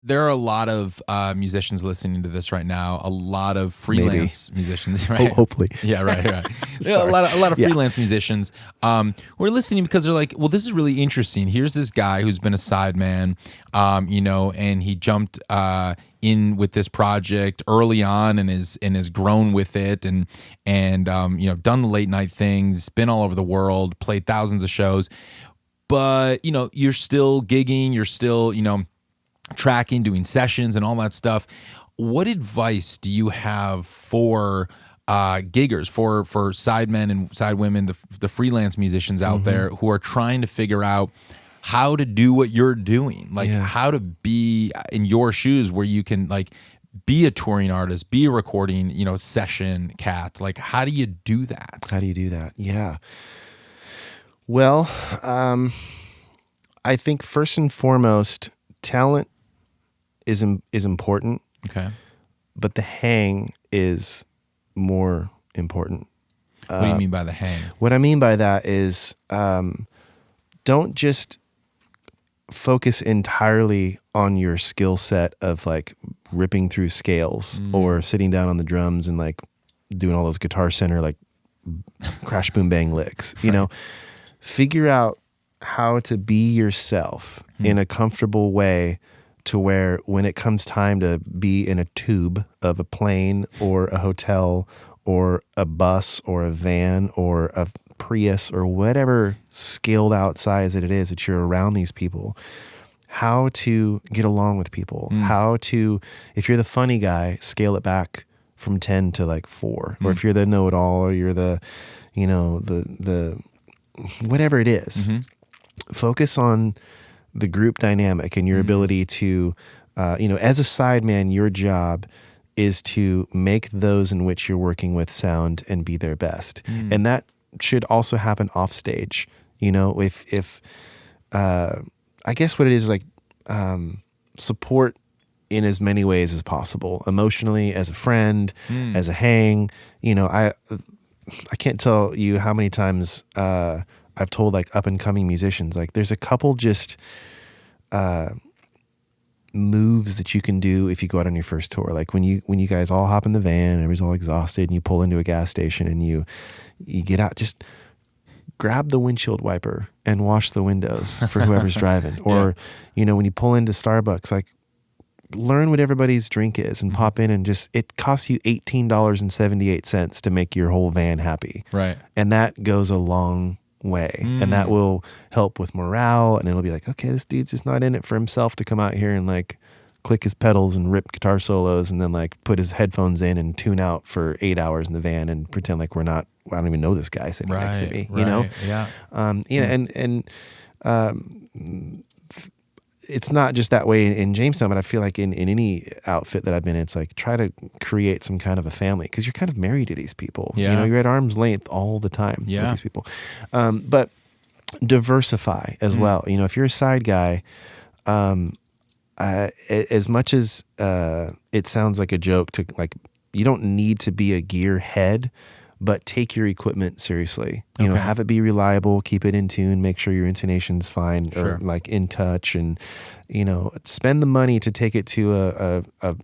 There are a lot of musicians listening to this right now. A lot of Maybe. freelance musicians, right? Hopefully. Yeah, right. Yeah, Sorry. a lot of Yeah. freelance musicians who are listening because they're like, well, this is really interesting. Here's this guy who's been a sideman, and he jumped in with this project early on and has grown with it and done the late night things, been all over the world, played thousands of shows, but you're still gigging, you're still tracking, doing sessions and all that stuff. What advice do you have for giggers, for sidemen and sidewomen, the freelance musicians out there who are trying to figure out how to do what you're doing, like how to be in your shoes where you can like be a touring artist, be a recording, session cat. Like, how do you do that? How do you do that? Yeah. Well, I think first and foremost, talent is important. Okay. But the hang is more important. What do you mean by the hang? What I mean by that is don't just focus entirely on your skill set of like ripping through scales or sitting down on the drums and like doing all those Guitar Center like crash boom bang licks. Figure out how to be yourself in a comfortable way to where when it comes time to be in a tube of a plane or a hotel or a bus or a van or a Prius or whatever scaled out size that it is that you're around these people, how to get along with people, how to, if you're the funny guy, scale it back from 10 to like 4, or if you're the know-it-all or you're the, the whatever it is, focus on the group dynamic and your ability to, as a sideman, your job is to make those in which you're working with sound and be their best. And that should also happen off stage. If I guess what it is like, support in as many ways as possible, emotionally, as a friend, as a hang. I can't tell you how many times, I've told like up and coming musicians, like there's a couple just moves that you can do if you go out on your first tour. Like when you guys all hop in the van and everybody's all exhausted and you pull into a gas station and you get out, just grab the windshield wiper and wash the windows for whoever's driving. Or, when you pull into Starbucks, like learn what everybody's drink is and pop in and just, it costs you $18.78 to make your whole van happy. Right. And that goes a long way, and that will help with morale, and it'll be like, okay, this dude's just not in it for himself to come out here and like click his pedals and rip guitar solos and then like put his headphones in and tune out for 8 hours in the van and pretend like I don't even know this guy sitting next to me, it's not just that way in Jamestown, but I feel like in any outfit that I've been in, it's like try to create some kind of a family because you're kind of married to these people. Yeah. You're at arm's length all the time with these people. But diversify as well. If you're a side guy, as much as it sounds like a joke to like, you don't need to be a gear head, but take your equipment seriously. Have it be reliable, keep it in tune, make sure your intonation's fine or like in touch, and spend the money to take it to a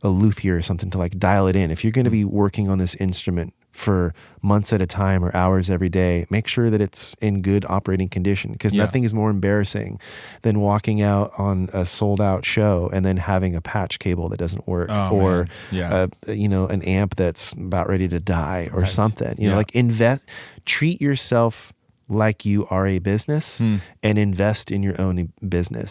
luthier or something to like dial it in. If you're going to be working on this instrument for months at a time or hours every day, make sure that it's in good operating condition, because nothing is more embarrassing than walking out on a sold out show and then having a patch cable that doesn't work, or an amp that's about ready to die or something. Like treat yourself like you are a business and invest in your own business.